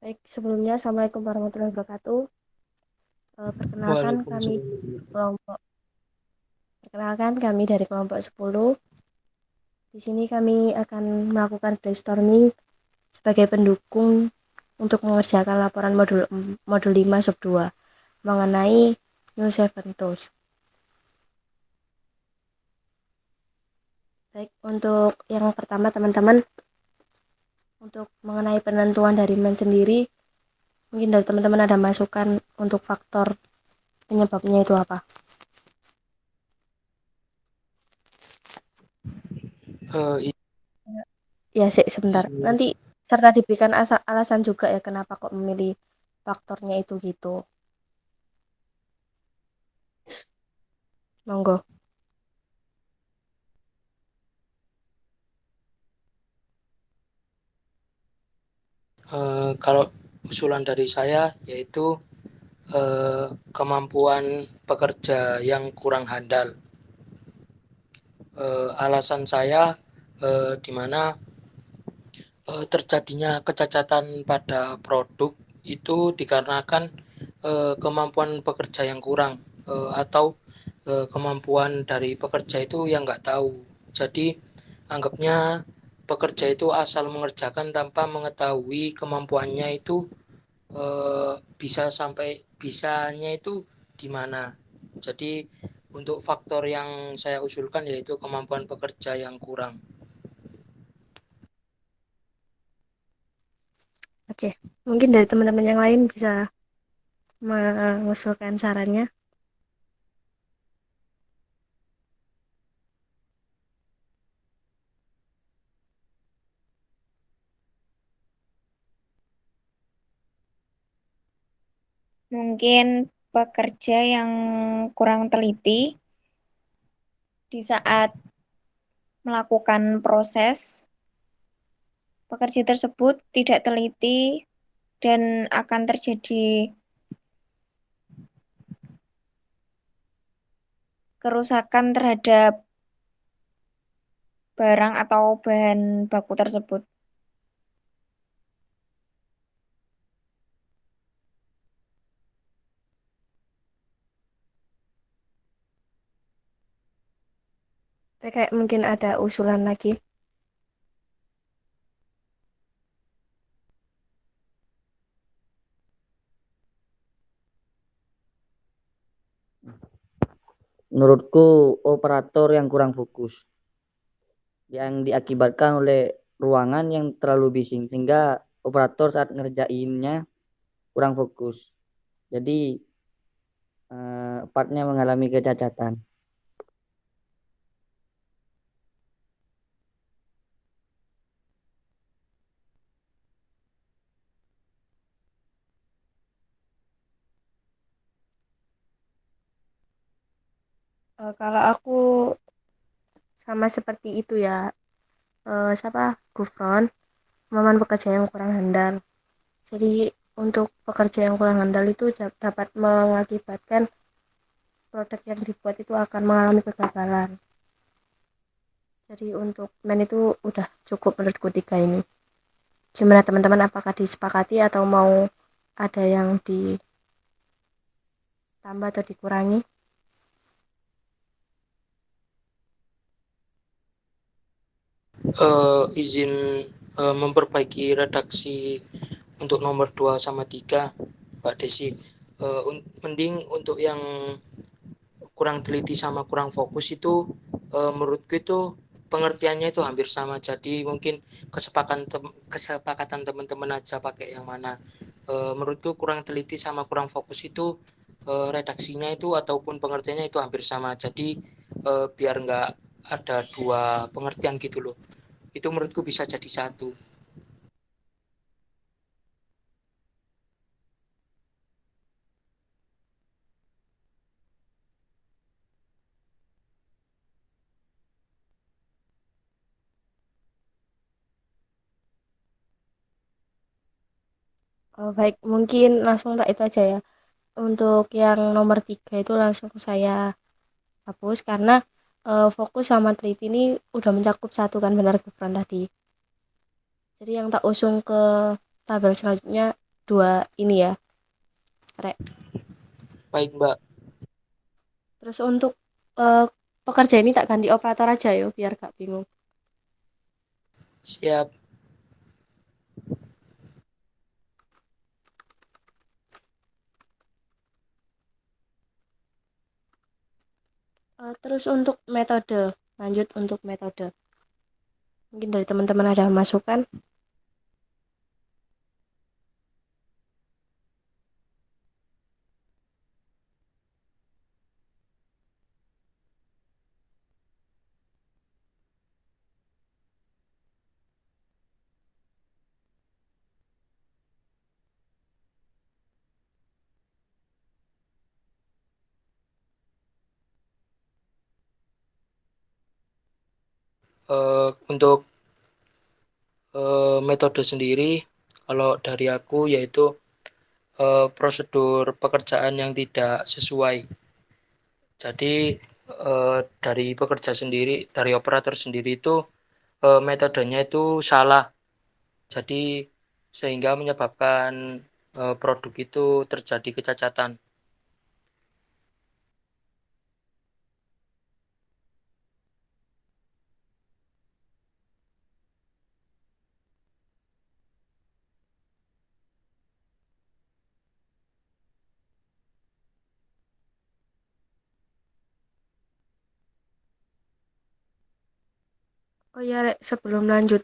Baik, sebelumnya Assalamualaikum warahmatullahi wabarakatuh. Waalaikumsalam. Kelompok Perkenalkan kami dari kelompok 10. Di sini kami akan melakukan brainstorming sebagai pendukung untuk mengerjakan laporan modul 5 sub 2 mengenai New Seven Tools. Baik, untuk yang pertama teman-teman, untuk mengenai penentuan dari main sendiri, mungkin dari teman-teman ada masukan untuk faktor penyebabnya itu apa? Eh, Ya, sebentar. izin, Nanti serta diberikan alasan juga ya kenapa kok memilih faktornya itu gitu. Monggo. kalau usulan dari saya yaitu kemampuan pekerja yang kurang handal. Alasan saya di mana terjadinya kecacatan pada produk itu dikarenakan kemampuan pekerja yang kurang, atau kemampuan dari pekerja itu yang nggak tahu. Jadi anggapnya pekerja itu asal mengerjakan tanpa mengetahui kemampuannya itu bisa sampai bisanya itu di mana. Jadi untuk faktor yang saya usulkan yaitu kemampuan pekerja yang kurang. Oke, mungkin dari teman-teman yang lain bisa mengusulkan sarannya. Mungkin pekerja yang kurang teliti di saat melakukan proses, pekerja tersebut tidak teliti dan akan terjadi kerusakan terhadap barang atau bahan baku tersebut. Kayak mungkin ada usulan lagi. Menurutku operator yang kurang fokus yang diakibatkan oleh ruangan yang terlalu bising sehingga operator saat ngerjainnya kurang fokus. Jadi partnya mengalami kecacatan. Kalau aku sama seperti itu ya. Siapa? Gufron, kemampuan pekerja yang kurang handal. Jadi untuk pekerja yang kurang handal itu dapat mengakibatkan produk yang dibuat itu akan mengalami kegagalan. Jadi untuk main itu udah cukup menurutku tiga ini. Gimana teman-teman, apakah disepakati atau mau ada yang ditambah atau dikurangi? Izin memperbaiki redaksi untuk nomor 2 sama 3, Mbak Desi. Mending untuk yang kurang teliti sama kurang fokus itu, menurutku itu pengertiannya itu hampir sama. Jadi mungkin kesepakatan teman-teman aja pakai yang mana. Menurutku kurang teliti sama kurang fokus itu, redaksinya itu ataupun pengertiannya itu hampir sama. Jadi biar nggak ada dua pengertian gitu loh. Itu menurutku bisa jadi satu. Baik, mungkin langsung tak itu aja ya. Untuk yang nomor 3 itu langsung saya hapus karena fokus sama teliti ini udah mencakup satu kan, benar Gufron tadi. Jadi yang tak usung ke tabel selanjutnya dua ini ya, Rek. Baik, Mbak. Terus untuk eh, pekerja ini tak ganti operator aja yo biar gak bingung. Siap. Terus untuk metode, lanjut untuk metode. Mungkin dari teman-teman ada masukan. Untuk metode sendiri, kalau dari aku yaitu prosedur pekerjaan yang tidak sesuai. Jadi dari pekerja sendiri, dari operator sendiri itu metodenya itu salah. Jadi sehingga menyebabkan produk itu terjadi kecacatan. Oh ya, Rek, sebelum lanjut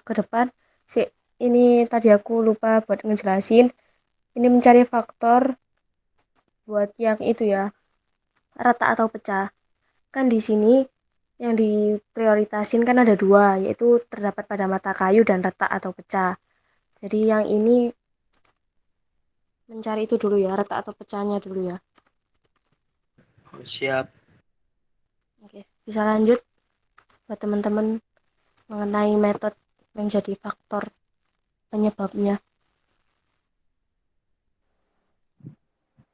ke depan, sih ini tadi aku lupa buat ngejelasin. Ini mencari faktor buat yang itu ya, rata atau pecah. Kan di sini yang diprioritasin kan ada dua, yaitu terdapat pada mata kayu dan retak atau pecah. Jadi yang ini mencari itu dulu ya, retak atau pecahnya dulu ya. Siap. Oke, bisa lanjut buat teman-teman mengenai metode yang jadi faktor penyebabnya.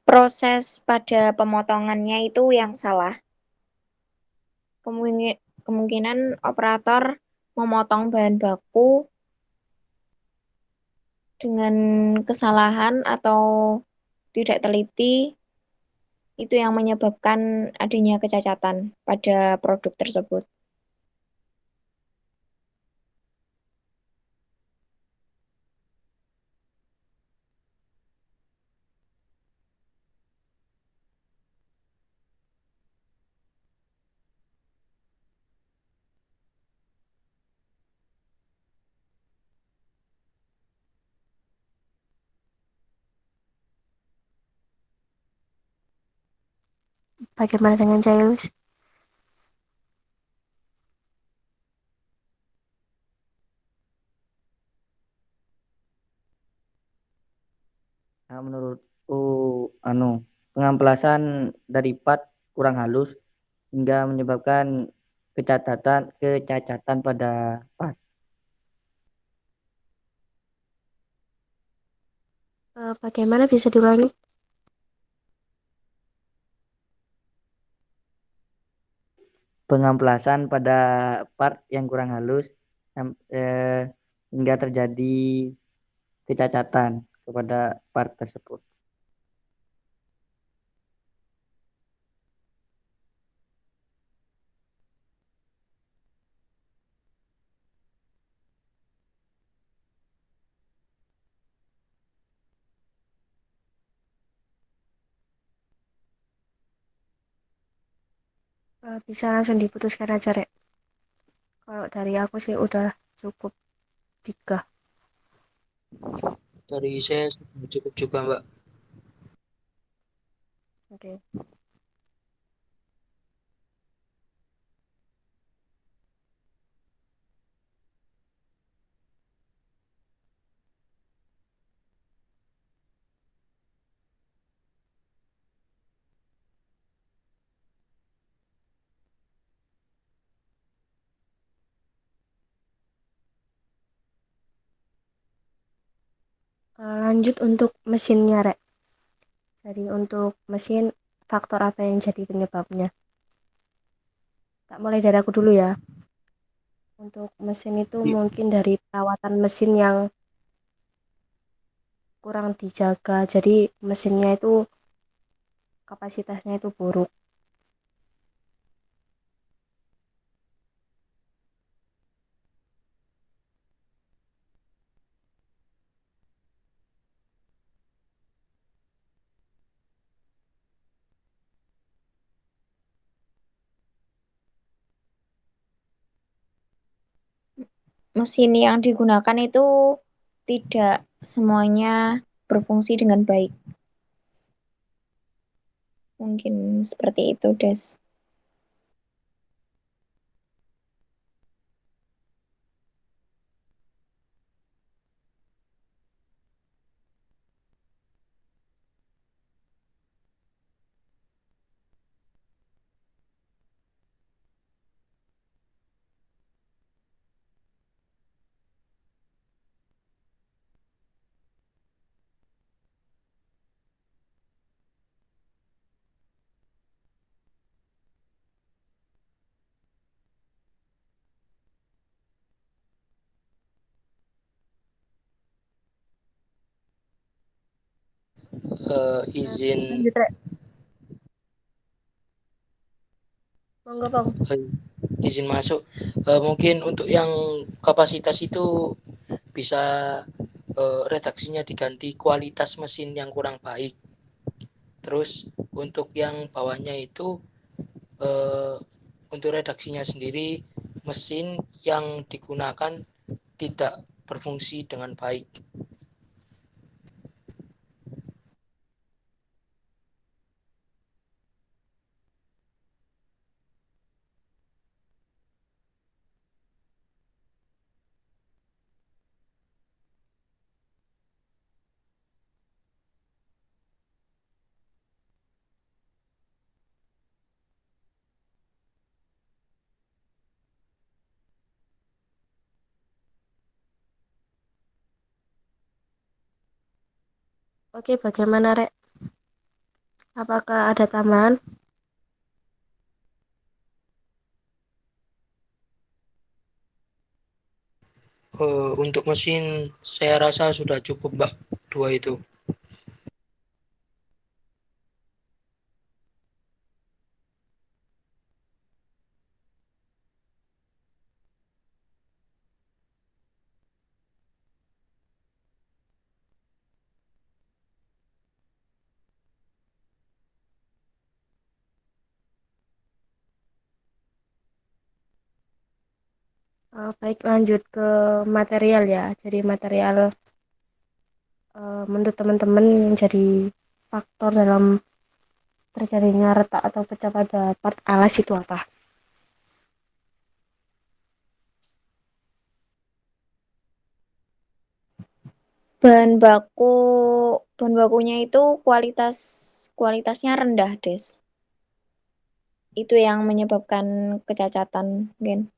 Proses pada pemotongannya itu yang salah. Kemungkinan operator memotong bahan baku dengan kesalahan atau tidak teliti, itu yang menyebabkan adanya kecacatan pada produk tersebut. Bagaimana dengan Jailus? Nah, menurutku pengamplasan dari part kurang halus hingga menyebabkan kecacatan pada pas. Bagaimana bisa diulangi? Pengamplasan pada part yang kurang halus hingga terjadi kecacatan kepada part tersebut. Bisa langsung diputuskan aja, Rek. Kalau dari aku sih udah cukup 3. Dari saya cukup juga, Mbak. Oke. Lanjut untuk mesinnya, Rek. Jadi untuk mesin, faktor apa yang jadi penyebabnya? Tak mulai dari aku dulu ya. Untuk mesin itu Iya. mungkin dari perawatan mesin yang kurang dijaga, jadi mesinnya itu kapasitasnya itu buruk. Mesin yang digunakan itu tidak semuanya berfungsi dengan baik. Mungkin seperti itu, Des. Bisa Izin lanjut, Rek. Monggo, Bang. eh, izin masuk. Mungkin untuk yang kapasitas itu bisa redaksinya diganti kualitas mesin yang kurang baik. Terus untuk yang bawahnya itu eh, untuk redaksinya sendiri mesin yang digunakan tidak berfungsi dengan baik. Oke, bagaimana, Rek? Apakah ada tambahan? Untuk mesin saya rasa sudah cukup, Mbak, dua itu. Baik, lanjut ke material ya. Jadi material menurut teman-teman yang jadi faktor dalam terjadinya retak atau pecah pada part alas itu apa? Bahan baku bahan bakunya itu kualitasnya rendah, Des. Itu yang menyebabkan kecacatan, mungkin.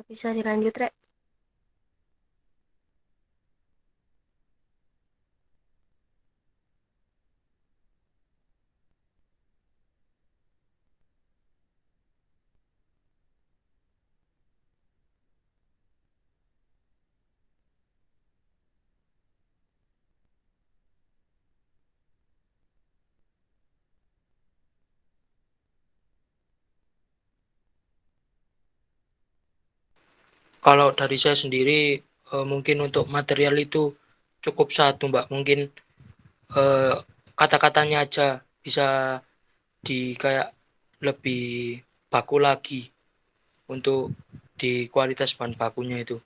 Bisa dilanjut, Rek. Kalau dari saya sendiri mungkin untuk material itu cukup satu, Mbak. Mungkin eh, kata-katanya aja bisa di kayak lebih baku lagi untuk di kualitas bahan bakunya itu.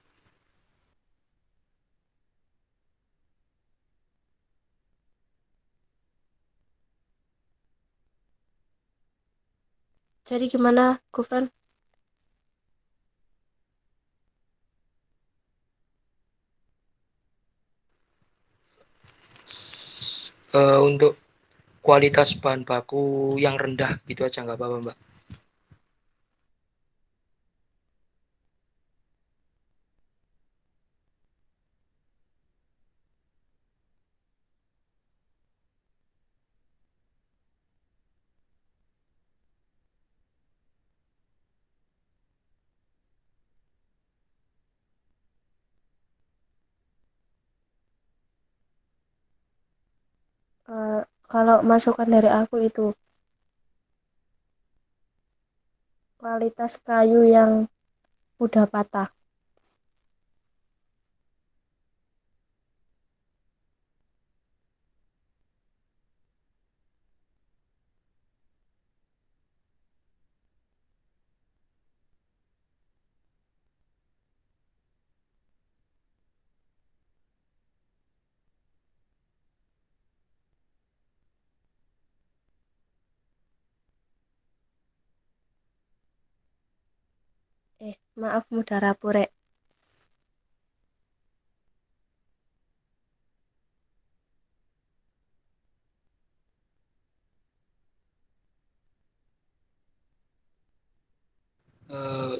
Jadi gimana, Gufran? Untuk kualitas bahan baku yang rendah gitu aja nggak apa-apa Mbak. Eh, Kalau masukan dari aku itu kualitas kayu yang udah patah. Maaf Mudara Pure.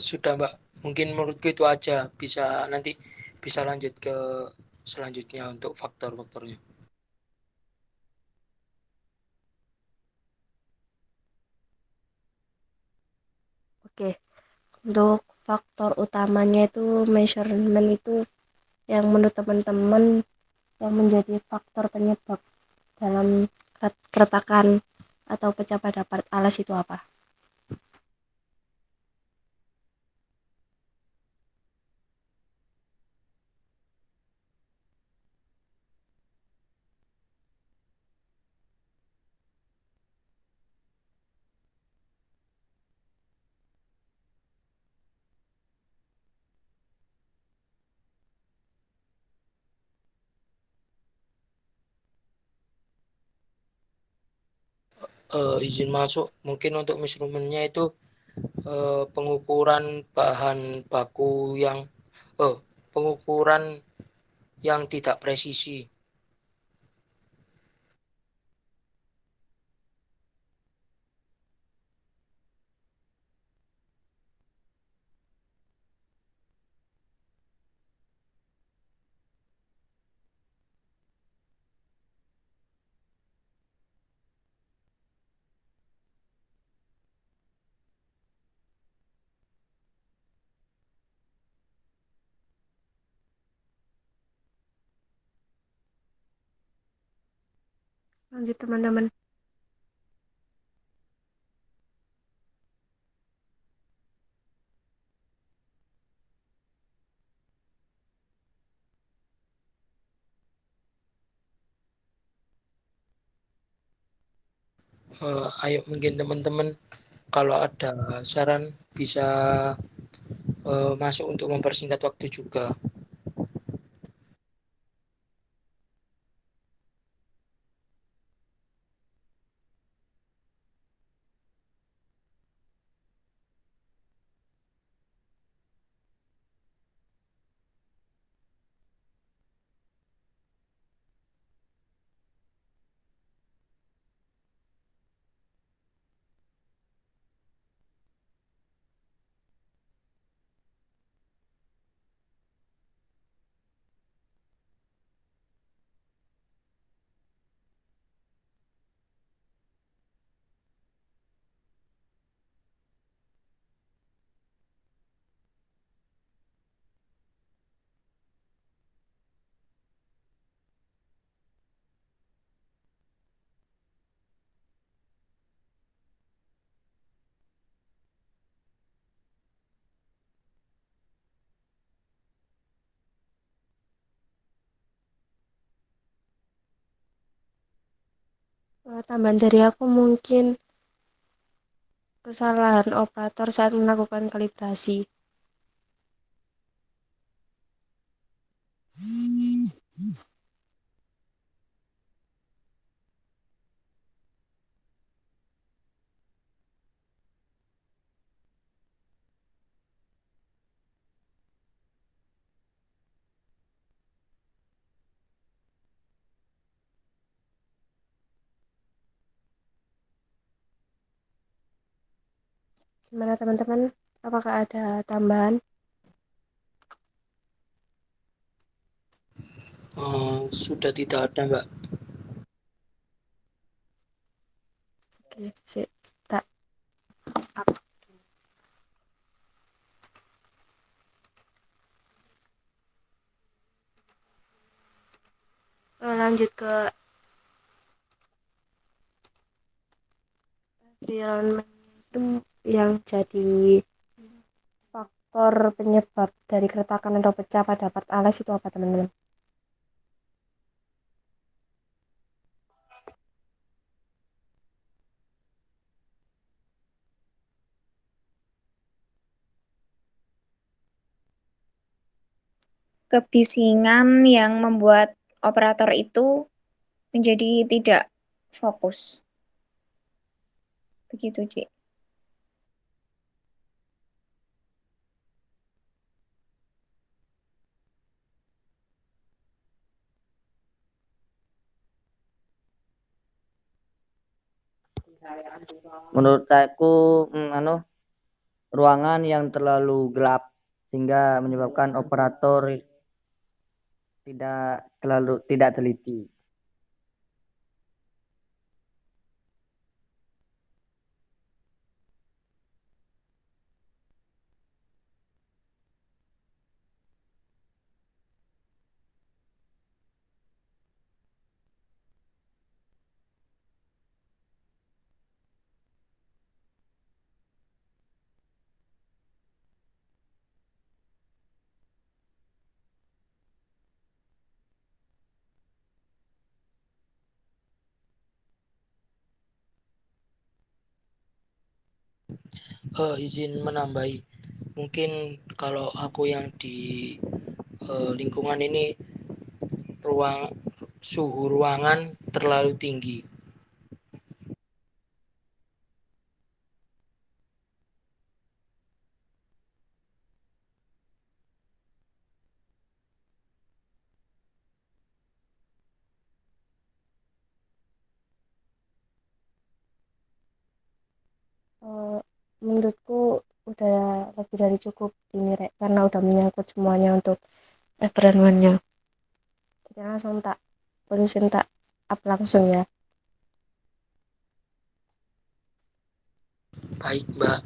Sudah Mbak, mungkin menurutku itu aja. Bisa nanti bisa lanjut ke selanjutnya untuk faktor-faktornya. Oke, untuk faktor utamanya itu measurement itu yang menurut teman-teman yang menjadi faktor penyebab dalam keretakan atau pecah pada part alas itu apa? Izin masuk, mungkin untuk measurementnya itu pengukuran bahan baku yang pengukuran yang tidak presisi. Lanjut teman-teman. Ayo mungkin teman-teman kalau ada saran bisa masuk untuk mempersingkat waktu juga. Tambahan dari aku mungkin kesalahan operator saat melakukan kalibrasi. Gimana teman-teman? Apakah ada tambahan? Sudah tidak ada, Mbak. Oke, sip. Tak up. Lanjut ke environment itu yang jadi faktor penyebab dari keretakan atau pecah pada part alas itu apa teman-teman? Kebisingan yang membuat operator itu menjadi tidak fokus. Begitu, Cik. Menurut aku, ruangan yang terlalu gelap sehingga menyebabkan operator tidak teliti. Izin menambahi, mungkin kalau aku yang di lingkungan ini suhu ruangan terlalu tinggi. Eh, Menurutku udah lebih dari cukup ini Rek, karena udah menyangkut semuanya untuk environment-nya. Jadi langsung tak terusin tak up langsung ya. Baik, Mbak.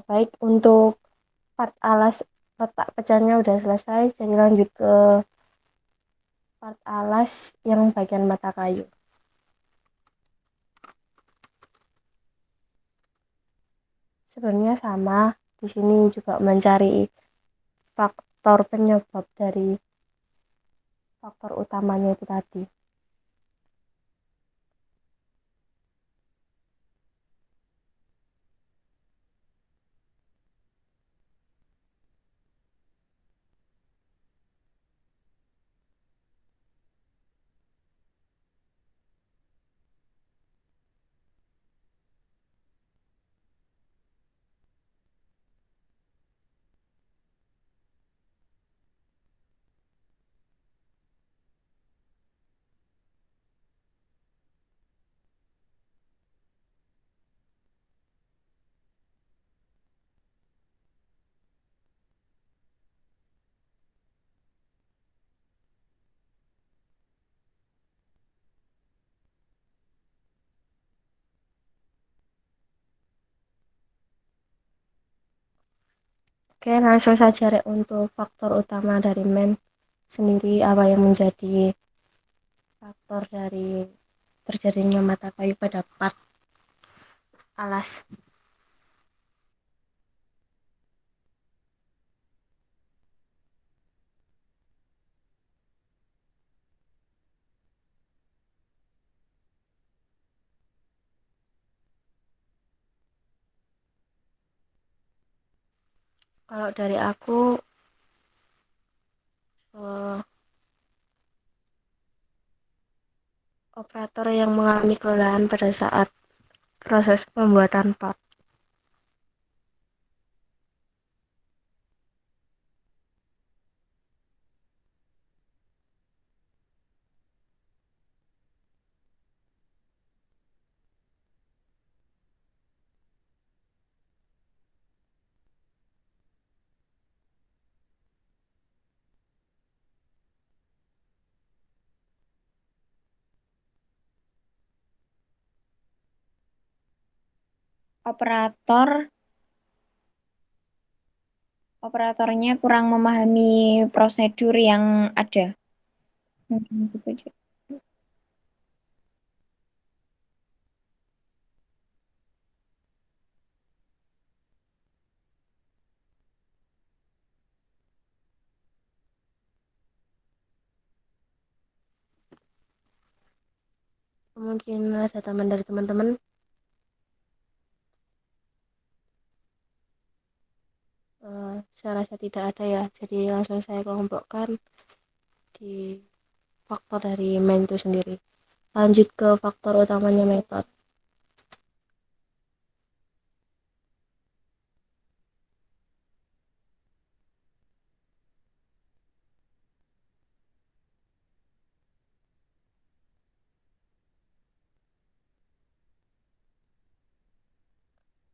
Baik untuk part alas letak pecahnya udah selesai, jadi lanjut ke part alas yang bagian mata kayu. Sebenarnya sama, di sini juga mencari faktor penyebab dari faktor utamanya itu tadi. Oke, langsung saja Rek, untuk faktor utama dari men sendiri apa yang menjadi faktor dari terjadinya mata kayu pada part alas. Kalau dari aku, eh, operator yang mengalami kelelahan pada saat proses pembuatan part. operator operatornya kurang memahami prosedur yang ada. Mungkin gitu aja. Mungkin ada tambahan dari teman-teman. Saya rasa tidak ada ya, jadi langsung saya kelompokkan di faktor dari main itu sendiri. Lanjut ke faktor utamanya metode.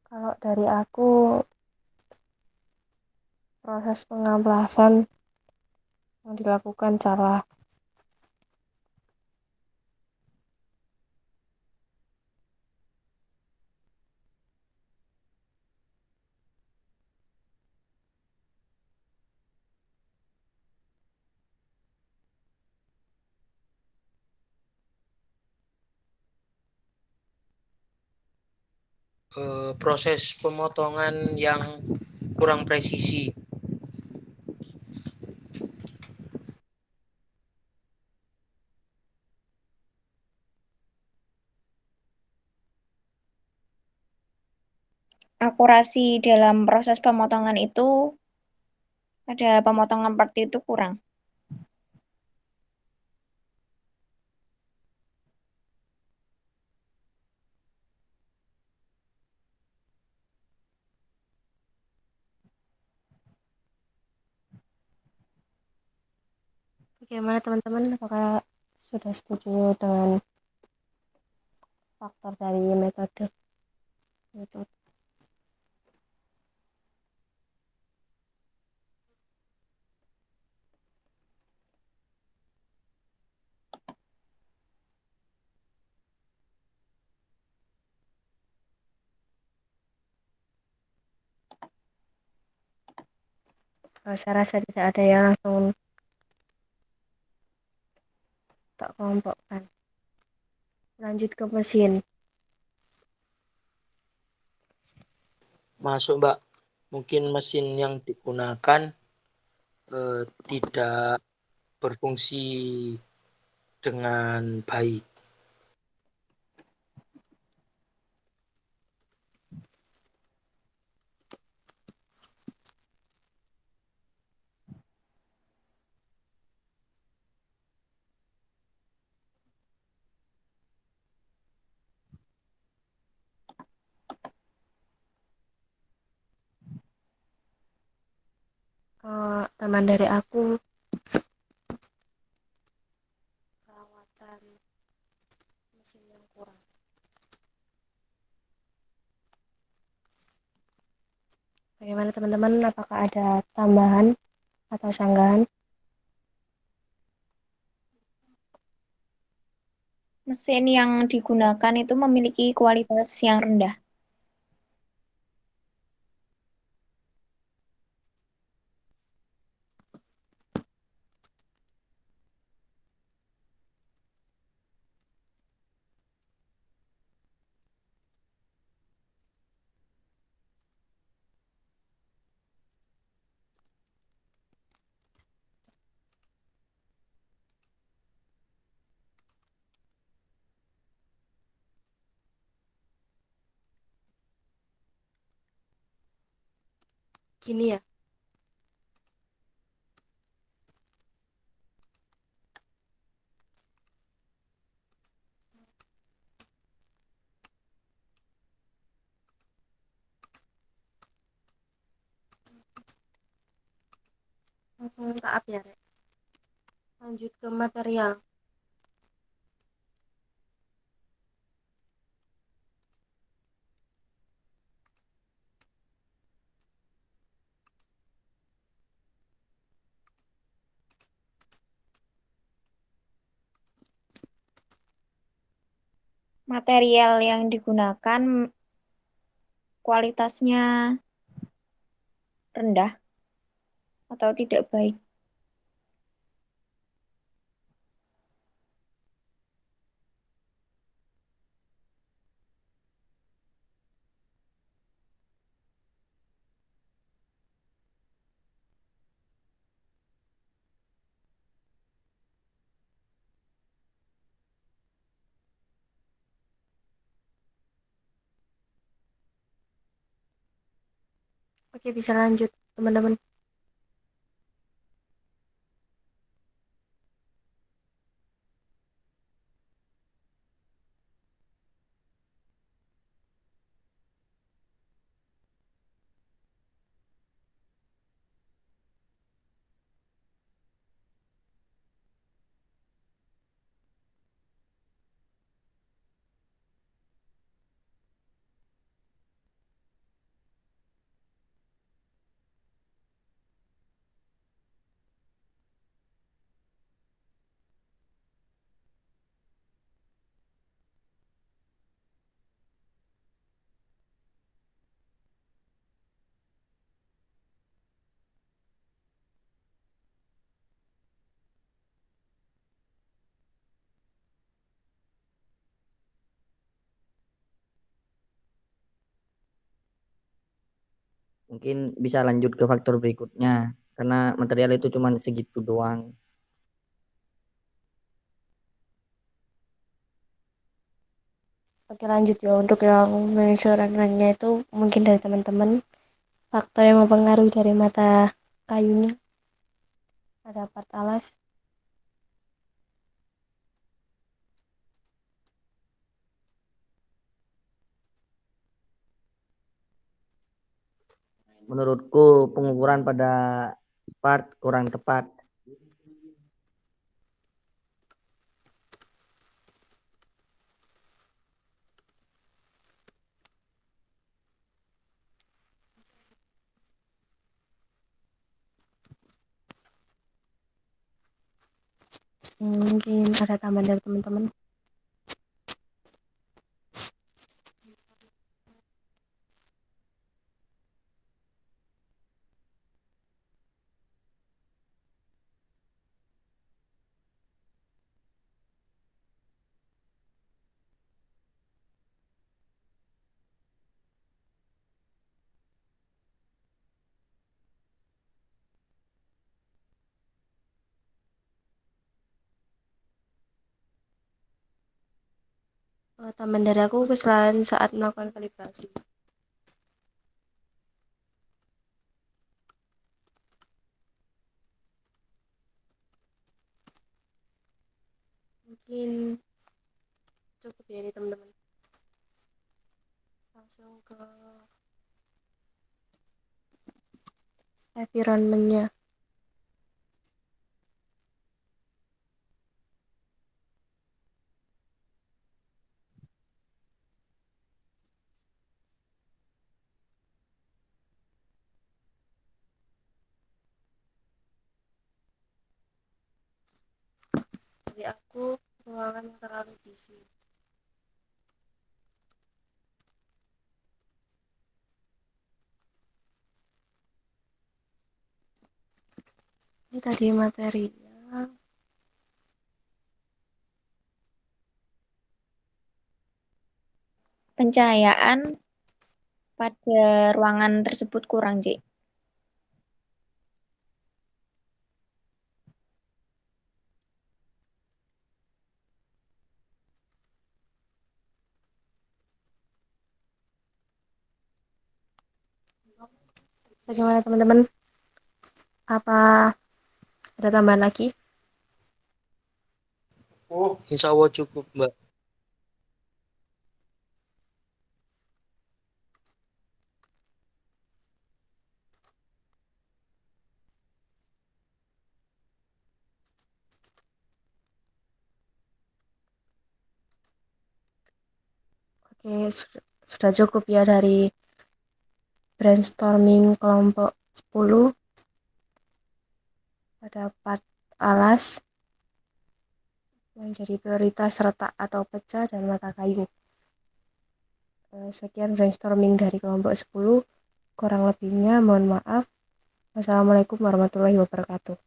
Kalau dari aku, proses pengamplasan yang dilakukan salah. Proses pemotongan yang kurang presisi. Akurasi dalam proses pemotongan itu pada pemotongan part itu kurang. Bagaimana teman-teman? Apakah sudah setuju dengan faktor dari metode itu? Saya rasa tidak ada yang langsung tak kelompokkan. Lanjut ke mesin. Masuk, Mbak. Mungkin mesin yang digunakan tidak berfungsi dengan baik. Teman dari aku, perawatan mesin yang kurang. Bagaimana teman-teman? Apakah ada tambahan atau sanggahan? Mesin yang digunakan itu memiliki kualitas yang rendah. Gini ya, langsung tak up ya, Rek. Lanjut ke material. Material yang digunakan kualitasnya rendah atau tidak baik. Oke, bisa lanjut, teman-teman. Mungkin bisa lanjut ke faktor berikutnya karena material itu cuma segitu doang. Oke, lanjut ya. Untuk yang menyesuaikannya itu mungkin dari teman-teman, faktor yang mempengaruhi dari mata kayunya ada part alas, Menurutku pengukuran pada part kurang tepat. mungkin ada tambahan dari teman-teman. Tambahan dari aku, kesalahan saat melakukan kalibrasi. Mungkin cukup ya ini teman-teman. Langsung ke environment-nya. Dari aku, ruangan yang terlalu busy. Ini tadi materi. Pencahayaan pada ruangan tersebut kurang, Cik. Bagaimana teman-teman? Apa ada tambahan lagi? Insya Allah cukup, Mbak. Oke, sudah cukup ya dari brainstorming kelompok 10 pada part alas yang jadi prioritas retak atau pecah dan mata kayu. Sekian brainstorming dari kelompok 10. Kurang lebihnya mohon maaf. Wassalamualaikum warahmatullahi wabarakatuh.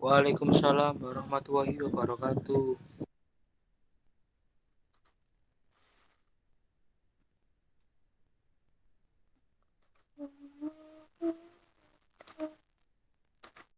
Waalaikumsalam warahmatullahi wabarakatuh.